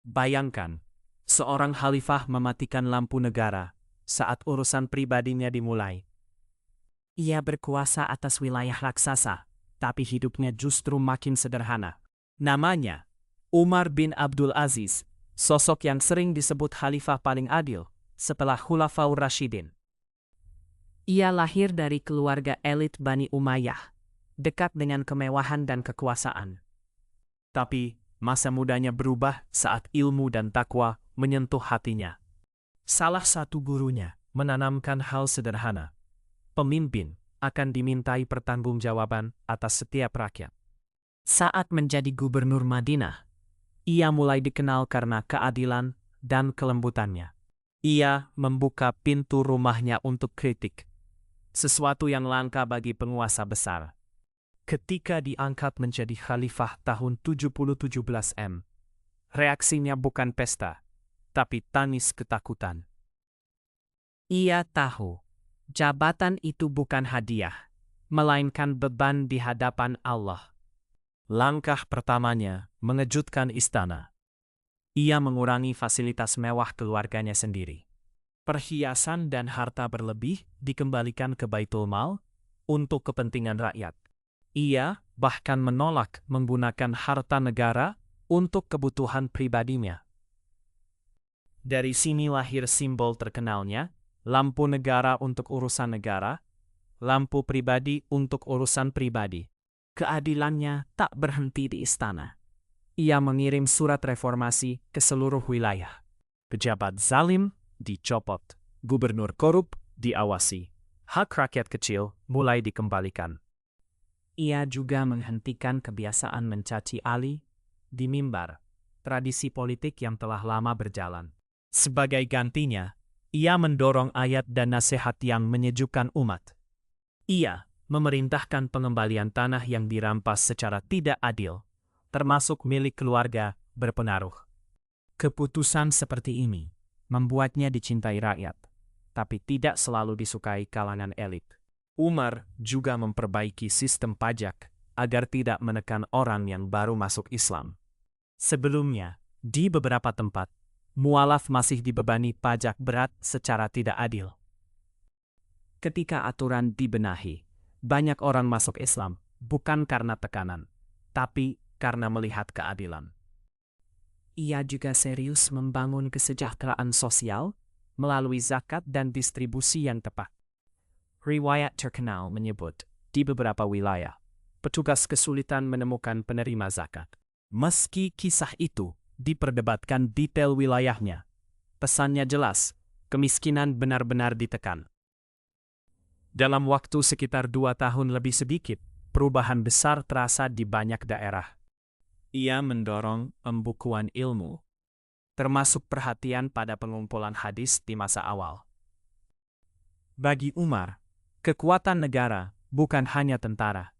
Bayangkan, seorang khalifah mematikan lampu negara saat urusan pribadinya dimulai. Ia berkuasa atas wilayah raksasa, tapi hidupnya justru makin sederhana. Namanya Umar bin Abdul Aziz, sosok yang sering disebut khalifah paling adil setelah Khulafaur Rasyidin. Ia lahir dari keluarga elit Bani Umayyah, dekat dengan kemewahan dan kekuasaan. Tapi masa mudanya berubah saat ilmu dan takwa menyentuh hatinya. Salah satu gurunya menanamkan hal sederhana. Pemimpin akan dimintai pertanggungjawaban atas setiap rakyat. Saat menjadi gubernur Madinah, ia mulai dikenal karena keadilan dan kelembutannya. Ia membuka pintu rumahnya untuk kritik, sesuatu yang langka bagi penguasa besar. Ketika diangkat menjadi khalifah tahun 717 M, reaksinya bukan pesta, tapi tangis ketakutan. Ia tahu, jabatan itu bukan hadiah, melainkan beban di hadapan Allah. Langkah pertamanya mengejutkan istana. Ia mengurangi fasilitas mewah keluarganya sendiri. Perhiasan dan harta berlebih dikembalikan ke Baitul Mal untuk kepentingan rakyat. Ia bahkan menolak menggunakan harta negara untuk kebutuhan pribadinya. Dari sini lahir simbol terkenalnya, lampu negara untuk urusan negara, lampu pribadi untuk urusan pribadi. Keadilannya tak berhenti di istana. Ia mengirim surat reformasi ke seluruh wilayah. Pejabat zalim dicopot, gubernur korup diawasi, hak rakyat kecil mulai dikembalikan. Ia juga menghentikan kebiasaan mencaci Ali di mimbar, tradisi politik yang telah lama berjalan. Sebagai gantinya, ia mendorong ayat dan nasihat yang menyejukkan umat. Ia memerintahkan pengembalian tanah yang dirampas secara tidak adil, termasuk milik keluarga berpengaruh. Keputusan seperti ini membuatnya dicintai rakyat, tapi tidak selalu disukai kalangan elit. Umar juga memperbaiki sistem pajak agar tidak menekan orang yang baru masuk Islam. Sebelumnya, di beberapa tempat, mualaf masih dibebani pajak berat secara tidak adil. Ketika aturan dibenahi, banyak orang masuk Islam bukan karena tekanan, tapi karena melihat keadilan. Ia juga serius membangun kesejahteraan sosial melalui zakat dan distribusi yang tepat. Riwayat terkenal menyebut, di beberapa wilayah, petugas kesulitan menemukan penerima zakat. Meski kisah itu diperdebatkan detail wilayahnya, pesannya jelas, kemiskinan benar-benar ditekan. Dalam waktu sekitar 2 tahun lebih sedikit, perubahan besar terasa di banyak daerah. Ia mendorong pembukuan ilmu, termasuk perhatian pada pengumpulan hadis di masa awal. Bagi Umar, kekuatan negara bukan hanya tentara,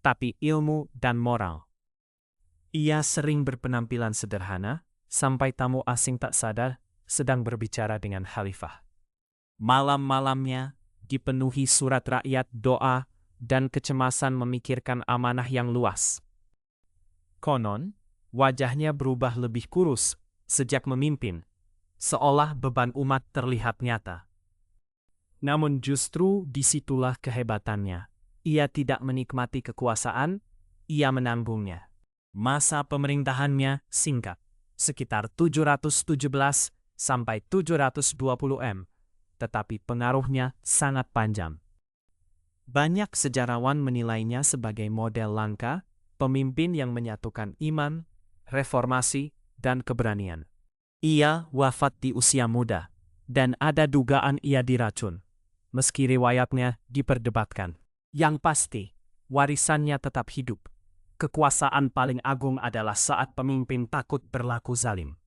tapi ilmu dan moral. Ia sering berpenampilan sederhana, sampai tamu asing tak sadar sedang berbicara dengan khalifah. Malam-malamnya dipenuhi surat rakyat, doa, dan kecemasan memikirkan amanah yang luas. Konon, wajahnya berubah lebih kurus sejak memimpin, seolah beban umat terlihat nyata. Namun justru disitulah kehebatannya. Ia tidak menikmati kekuasaan, ia menanggungnya. Masa pemerintahannya singkat, sekitar 717 sampai 720 M, tetapi pengaruhnya sangat panjang. Banyak sejarawan menilainya sebagai model langka, pemimpin yang menyatukan iman, reformasi, dan keberanian. Ia wafat di usia muda, dan ada dugaan ia diracun. Meski riwayatnya diperdebatkan. Yang pasti, warisannya tetap hidup. Kekuasaan paling agung adalah saat pemimpin takut berlaku zalim.